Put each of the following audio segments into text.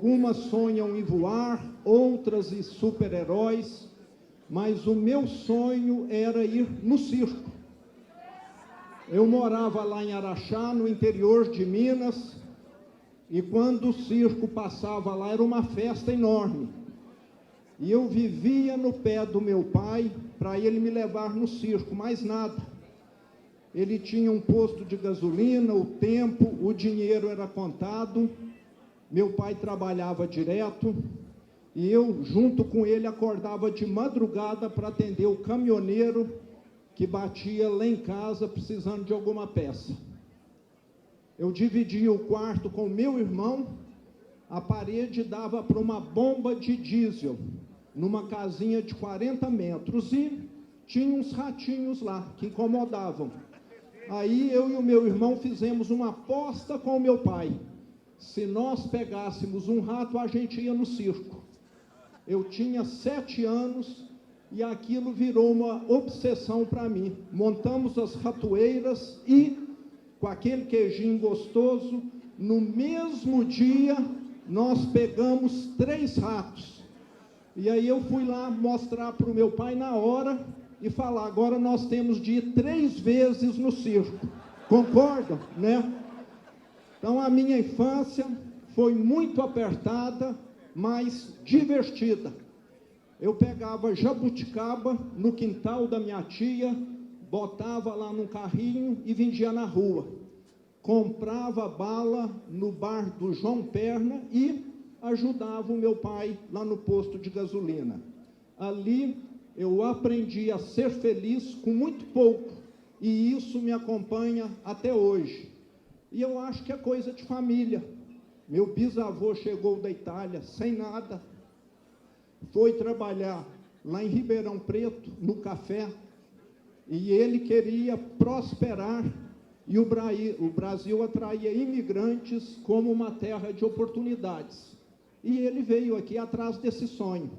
Algumas sonham em voar, outras em super-heróis, mas o meu sonho era ir no circo. Eu morava lá em Araxá, no interior de Minas, e quando o circo passava lá, era uma festa enorme. E eu vivia no pé do meu pai para ele me levar no circo, mais nada. Ele tinha um posto de gasolina, o tempo, o dinheiro era contado. Meu pai trabalhava direto e eu, junto com ele, acordava de madrugada para atender o caminhoneiro que batia lá em casa precisando de alguma peça. Eu dividia o quarto com meu irmão, a parede dava para uma bomba de diesel, numa casinha de 40 metros, e tinha uns ratinhos lá que incomodavam. Aí eu e o meu irmão fizemos uma aposta com o meu pai. Se nós pegássemos um rato, a gente ia no circo. Eu tinha 7 anos e aquilo virou uma obsessão para mim. Montamos as ratoeiras e, com aquele queijinho gostoso, no mesmo dia, nós pegamos 3 ratos. E aí eu fui lá mostrar para o meu pai na hora e falar, agora nós temos de ir 3 vezes no circo. Concordam, né? Então, a minha infância foi muito apertada, mas divertida. Eu pegava jabuticaba no quintal da minha tia, botava lá num carrinho e vendia na rua. Comprava bala no bar do João Perna e ajudava o meu pai lá no posto de gasolina. Ali eu aprendi a ser feliz com muito pouco, e isso me acompanha até hoje. E eu acho que é coisa de família. Meu bisavô chegou da Itália sem nada, foi trabalhar lá em Ribeirão Preto, no café, e ele queria prosperar, e o Brasil atraía imigrantes como uma terra de oportunidades. E ele veio aqui atrás desse sonho.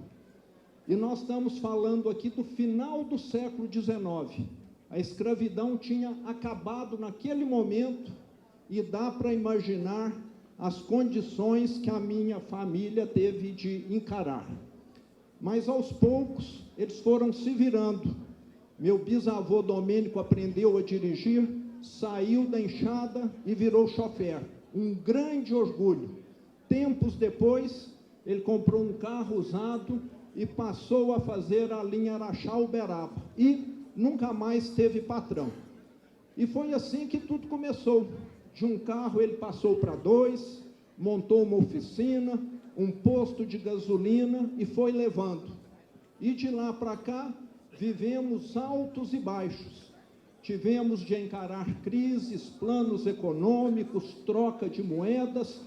E nós estamos falando aqui do final do século XIX. A escravidão tinha acabado naquele momento, e dá para imaginar as condições que a minha família teve de encarar. Mas, aos poucos, eles foram se virando. Meu bisavô Domênico aprendeu a dirigir, saiu da enxada e virou chofer. Um grande orgulho. Tempos depois, ele comprou um carro usado e passou a fazer a linha Araxá-Uberaba. E nunca mais teve patrão. E foi assim que tudo começou. De um carro ele passou para 2, montou uma oficina, um posto de gasolina e foi levando. E de lá para cá, vivemos altos e baixos. Tivemos de encarar crises, planos econômicos, troca de moedas,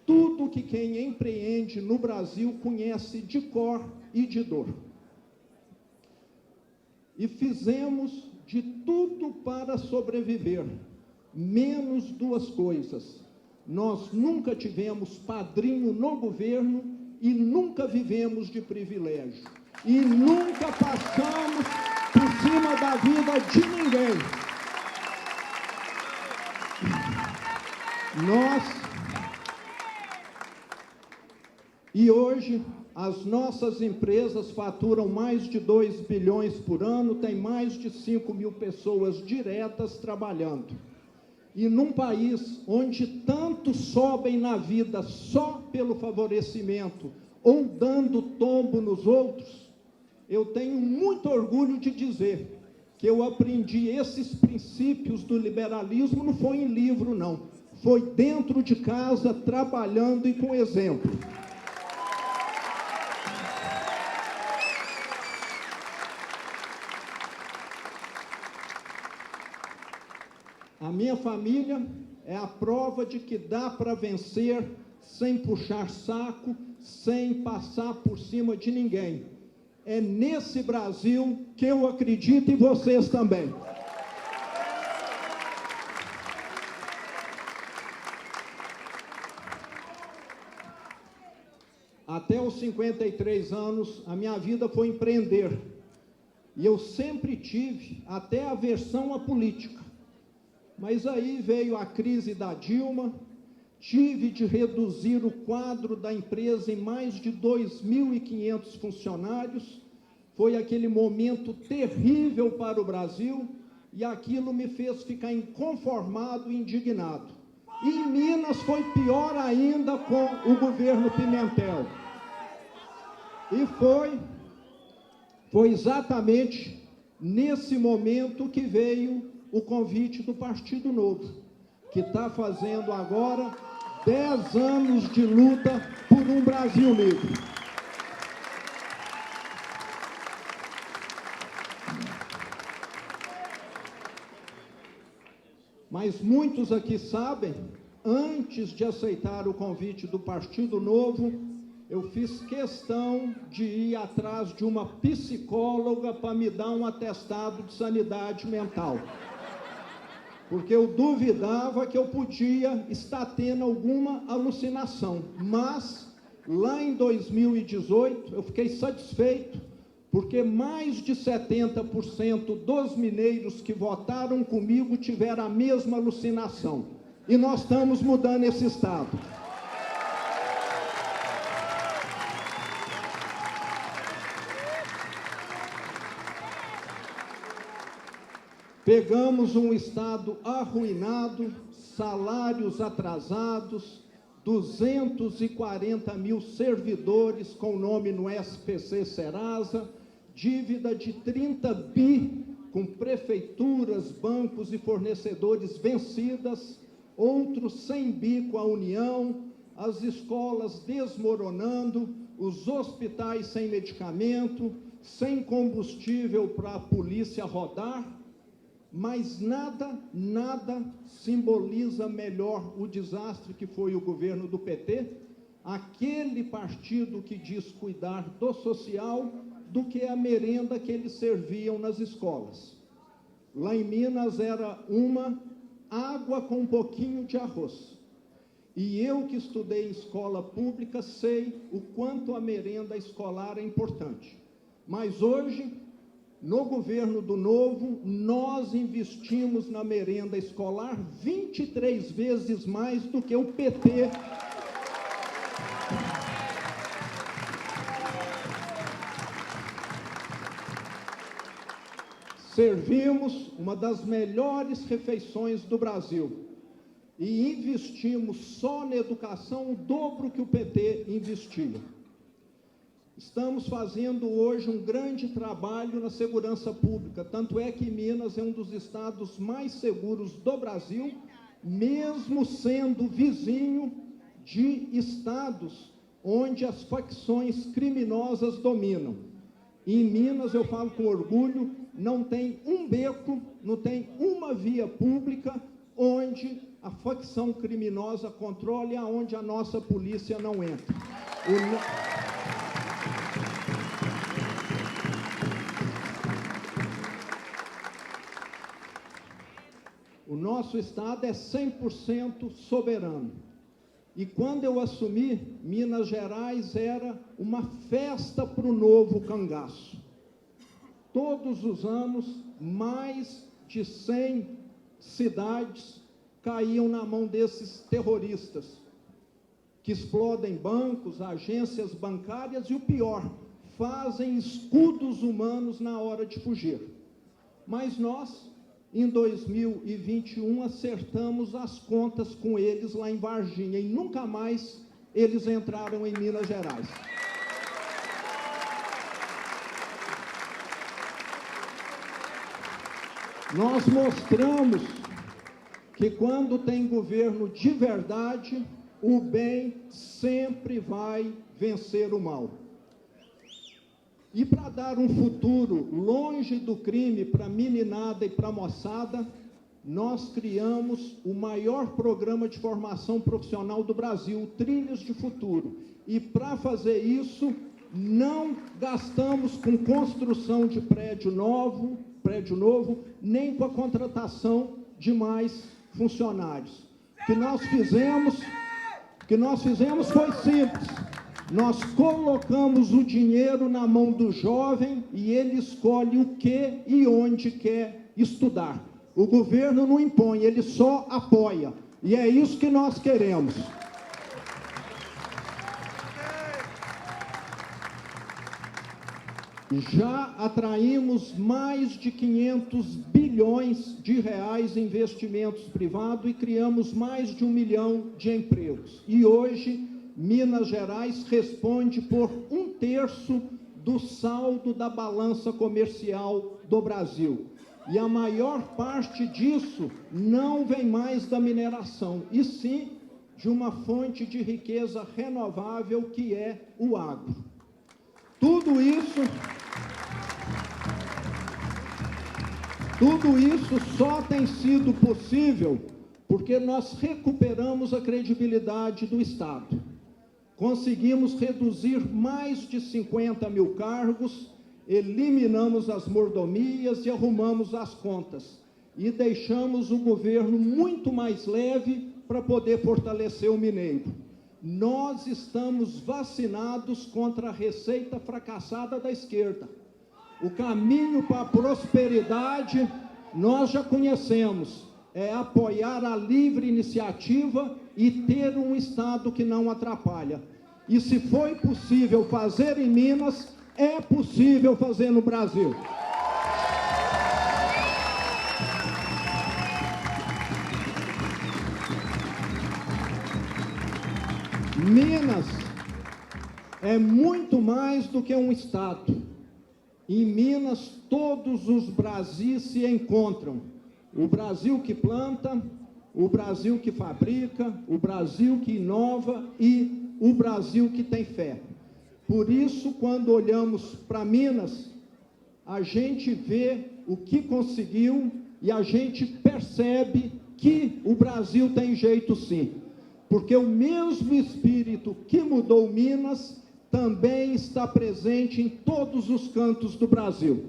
tudo que quem empreende no Brasil conhece de cor e de dor. E fizemos de tudo para sobreviver. Menos 2 coisas. Nós nunca tivemos padrinho no governo e nunca vivemos de privilégio. E nunca passamos por cima da vida de ninguém. E hoje, as nossas empresas faturam mais de 2 bilhões por ano, tem mais de 5 mil pessoas diretas trabalhando. E num país onde tantos sobem na vida só pelo favorecimento ou dando tombo nos outros, eu tenho muito orgulho de dizer que eu aprendi esses princípios do liberalismo, não foi em livro, não. Foi dentro de casa, trabalhando e com exemplo. A minha família é a prova de que dá para vencer sem puxar saco, sem passar por cima de ninguém. É nesse Brasil que eu acredito, e vocês também. Até os 53 anos, a minha vida foi empreender. E eu sempre tive até aversão à política. Mas aí veio a crise da Dilma, tive de reduzir o quadro da empresa em mais de 2.500 funcionários. Foi aquele momento terrível para o Brasil e aquilo me fez ficar inconformado e indignado. E em Minas foi pior ainda com o governo Pimentel. E foi exatamente nesse momento que veio o convite do Partido Novo, que está fazendo agora 10 anos de luta por um Brasil livre. Mas muitos aqui sabem, antes de aceitar o convite do Partido Novo, eu fiz questão de ir atrás de uma psicóloga para me dar um atestado de sanidade mental. Porque eu duvidava que eu podia estar tendo alguma alucinação. Mas, lá em 2018, eu fiquei satisfeito, porque mais de 70% dos mineiros que votaram comigo tiveram a mesma alucinação. E nós estamos mudando esse estado. Pegamos um estado arruinado, salários atrasados, 240 mil servidores com nome no SPC Serasa, dívida de 30 bi com prefeituras, bancos e fornecedores vencidas, outros 100 bi com a União, as escolas desmoronando, os hospitais sem medicamento, sem combustível para a polícia rodar. Mas nada simboliza melhor o desastre que foi o governo do PT, aquele partido que diz cuidar do social, do que a merenda que eles serviam nas escolas. Lá em Minas era uma água com um pouquinho de arroz. E eu que estudei em escola pública sei o quanto a merenda escolar é importante. Mas hoje, no governo do Novo, nós investimos na merenda escolar 23 vezes mais do que o PT. Servimos uma das melhores refeições do Brasil e investimos só na educação o dobro que o PT investia. Estamos fazendo hoje um grande trabalho na segurança pública, tanto é que Minas é um dos estados mais seguros do Brasil, mesmo sendo vizinho de estados onde as facções criminosas dominam. E em Minas, eu falo com orgulho, não tem um beco, não tem uma via pública onde a facção criminosa controle, aonde a nossa polícia não entra. O nosso estado é 100% soberano. E quando eu assumi, Minas Gerais era uma festa para o novo cangaço. Todos os anos, mais de 100 cidades caíam na mão desses terroristas, que explodem bancos, agências bancárias e, o pior, fazem escudos humanos na hora de fugir. Mas nós, em 2021, acertamos as contas com eles lá em Varginha, e nunca mais eles entraram em Minas Gerais. Nós mostramos que quando tem governo de verdade, o bem sempre vai vencer o mal. E para dar um futuro longe do crime para a meninada e para a moçada, nós criamos o maior programa de formação profissional do Brasil, Trilhos de Futuro. E para fazer isso, não gastamos com construção de prédio novo, nem com a contratação de mais funcionários. O que nós fizemos foi simples. Nós colocamos o dinheiro na mão do jovem e ele escolhe o que e onde quer estudar. O governo não impõe, ele só apoia. E é isso que nós queremos. Já atraímos mais de 500 bilhões de reais em investimentos privados e criamos mais de 1 milhão de empregos. E hoje, Minas Gerais responde por 1/3 do saldo da balança comercial do Brasil. E a maior parte disso não vem mais da mineração, e sim de uma fonte de riqueza renovável que é o agro. Tudo isso só tem sido possível porque nós recuperamos a credibilidade do Estado. Conseguimos reduzir mais de 50 mil cargos, eliminamos as mordomias e arrumamos as contas. E deixamos o governo muito mais leve para poder fortalecer o mineiro. Nós estamos vacinados contra a receita fracassada da esquerda. O caminho para a prosperidade nós já conhecemos, é apoiar a livre iniciativa e ter um Estado que não atrapalha. E se foi possível fazer em Minas, é possível fazer no Brasil. Minas é muito mais do que um estado. Em Minas, todos os Brasis se encontram. O Brasil que planta, o Brasil que fabrica, o Brasil que inova e o Brasil que tem fé. Por isso, quando olhamos para Minas, a gente vê o que conseguiu e a gente percebe que o Brasil tem jeito sim. Porque o mesmo espírito que mudou Minas também está presente em todos os cantos do Brasil.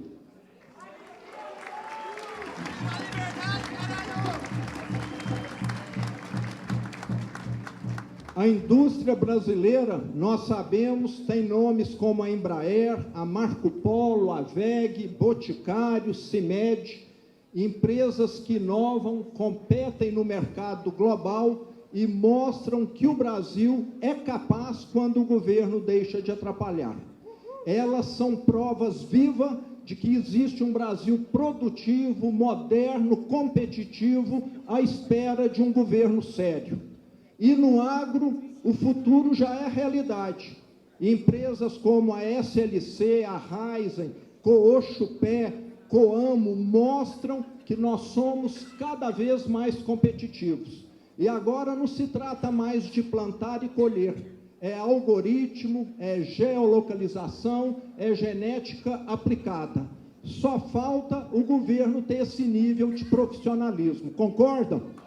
A indústria brasileira, nós sabemos, tem nomes como a Embraer, a Marco Polo, a WEG, Boticário, CIMED, empresas que inovam, competem no mercado global e mostram que o Brasil é capaz quando o governo deixa de atrapalhar. Elas são provas vivas de que existe um Brasil produtivo, moderno, competitivo, à espera de um governo sério. E no agro, o futuro já é realidade. Empresas como a SLC, a Raizen, Cooxupé, Coamo mostram que nós somos cada vez mais competitivos. E agora não se trata mais de plantar e colher. É algoritmo, é geolocalização, é genética aplicada. Só falta o governo ter esse nível de profissionalismo. Concordam?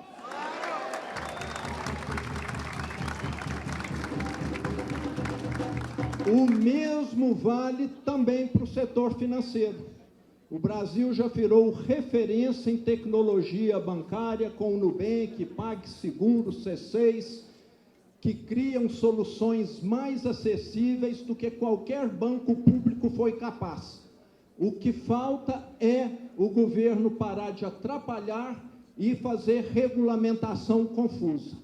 O mesmo vale também para o setor financeiro. O Brasil já virou referência em tecnologia bancária com o Nubank, PagSeguro, C6, que criam soluções mais acessíveis do que qualquer banco público foi capaz. O que falta é o governo parar de atrapalhar e fazer regulamentação confusa.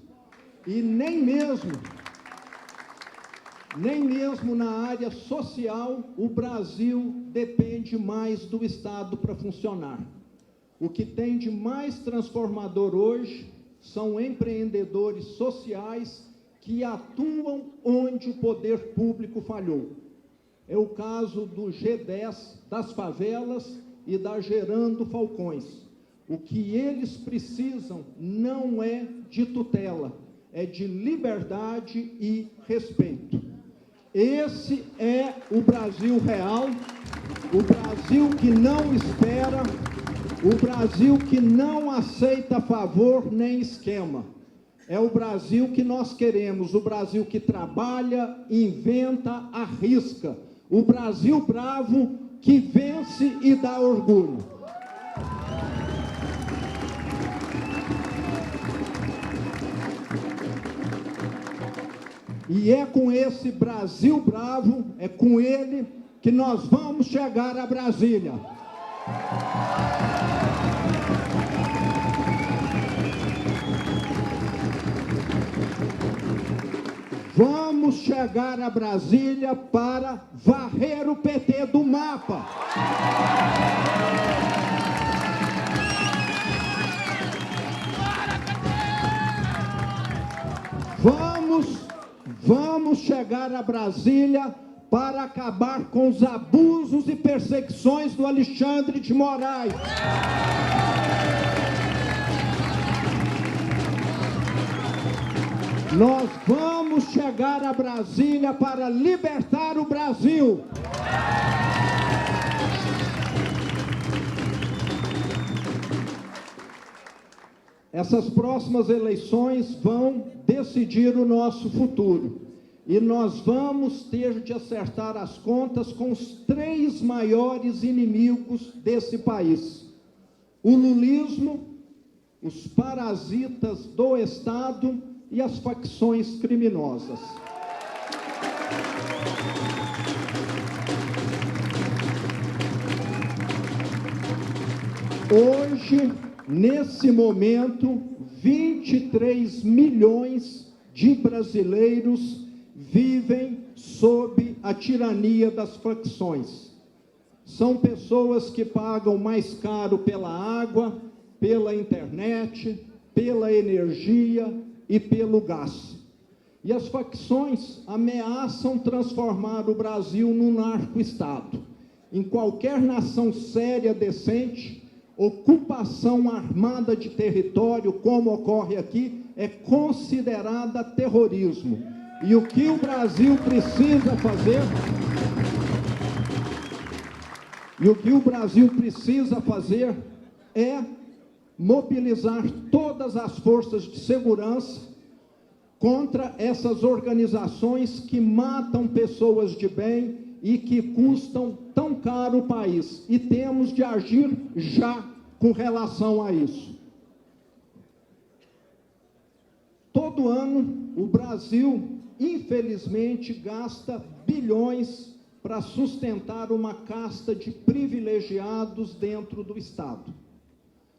E nem mesmo na área social, o Brasil depende mais do Estado para funcionar. O que tem de mais transformador hoje são empreendedores sociais que atuam onde o poder público falhou. É o caso do G10, das favelas e da Gerando Falcões. O que eles precisam não é de tutela, é de liberdade e respeito. Esse é o Brasil real, o Brasil que não espera, o Brasil que não aceita favor nem esquema. É o Brasil que nós queremos, o Brasil que trabalha, inventa, arrisca. O Brasil bravo que vence e dá orgulho. E é com esse Brasil bravo, é com ele que nós vamos chegar a Brasília. Vamos chegar a Brasília para varrer o PT do mapa. Vamos chegar a Brasília para acabar com os abusos e perseguições do Alexandre de Moraes. Nós vamos chegar a Brasília para libertar o Brasil. Essas próximas eleições vão decidir o nosso futuro. E nós vamos ter de acertar as contas com os 3 maiores inimigos desse país: o lulismo, os parasitas do Estado e as facções criminosas. Hoje, nesse momento, 23 milhões de brasileiros vivem sob a tirania das facções. São pessoas que pagam mais caro pela água, pela internet, pela energia e pelo gás. E as facções ameaçam transformar o Brasil num narco-estado. Em qualquer nação séria, decente, ocupação armada de território, como ocorre aqui, é considerada terrorismo. E o que o Brasil precisa fazer? É mobilizar todas as forças de segurança contra essas organizações que matam pessoas de bem e que custam tão caro o país. E temos de agir já com relação a isso. Todo ano, o Brasil, infelizmente, gasta bilhões para sustentar uma casta de privilegiados dentro do Estado.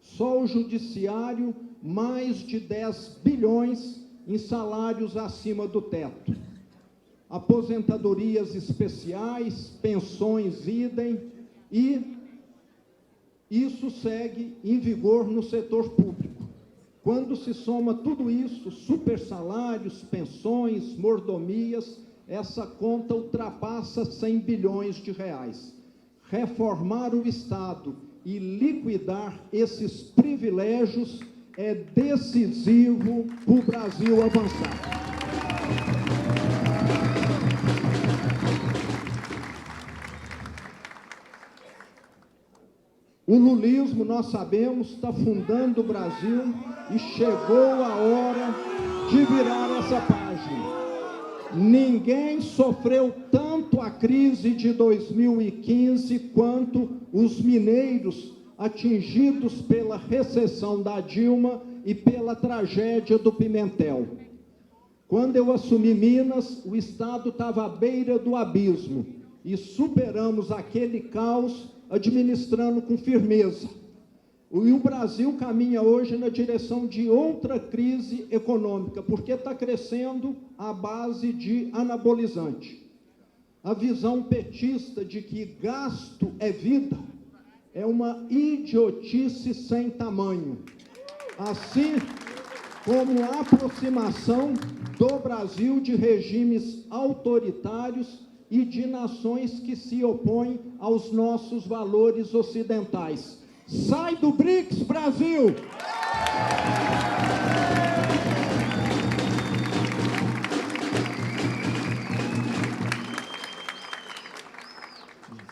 Só o judiciário, mais de 10 bilhões em salários acima do teto. Aposentadorias especiais, pensões idem, e isso segue em vigor no setor público. Quando se soma tudo isso, supersalários, pensões, mordomias, essa conta ultrapassa 100 bilhões de reais. Reformar o Estado e liquidar esses privilégios é decisivo para o Brasil avançar. O lulismo, nós sabemos, está fundando o Brasil e chegou a hora de virar essa página. Ninguém sofreu tanto a crise de 2015 quanto os mineiros atingidos pela recessão da Dilma e pela tragédia do Pimentel. Quando eu assumi Minas, o Estado estava à beira do abismo e superamos aquele caos administrando com firmeza. E o Brasil caminha hoje na direção de outra crise econômica, porque está crescendo à base de anabolizante. A visão petista de que gasto é vida é uma idiotice sem tamanho. Assim como a aproximação do Brasil de regimes autoritários e de nações que se opõem aos nossos valores ocidentais. Sai do BRICS, Brasil!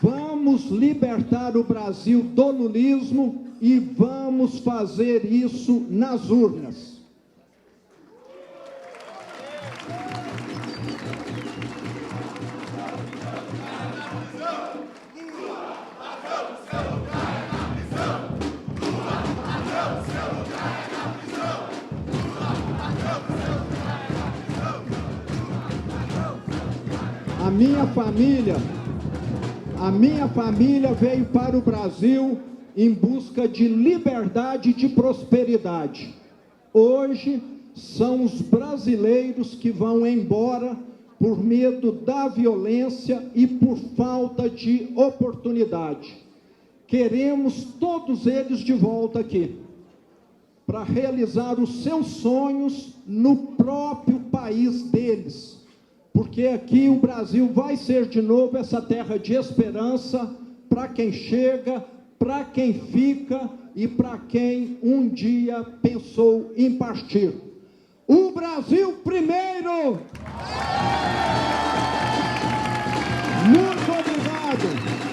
Vamos libertar o Brasil do lulismo e vamos fazer isso nas urnas. A minha família veio para o Brasil em busca de liberdade e de prosperidade. Hoje, são os brasileiros que vão embora por medo da violência e por falta de oportunidade. Queremos todos eles de volta aqui, para realizar os seus sonhos no próprio país deles, porque aqui o Brasil vai ser de novo essa terra de esperança para quem chega, para quem fica e para quem um dia pensou em partir. O Brasil primeiro! Muito obrigado!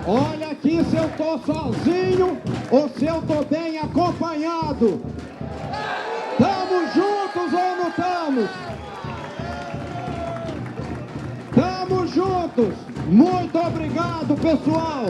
Olha aqui se eu estou sozinho ou se eu estou bem acompanhado. Estamos juntos ou não estamos? Estamos juntos. Muito obrigado, pessoal.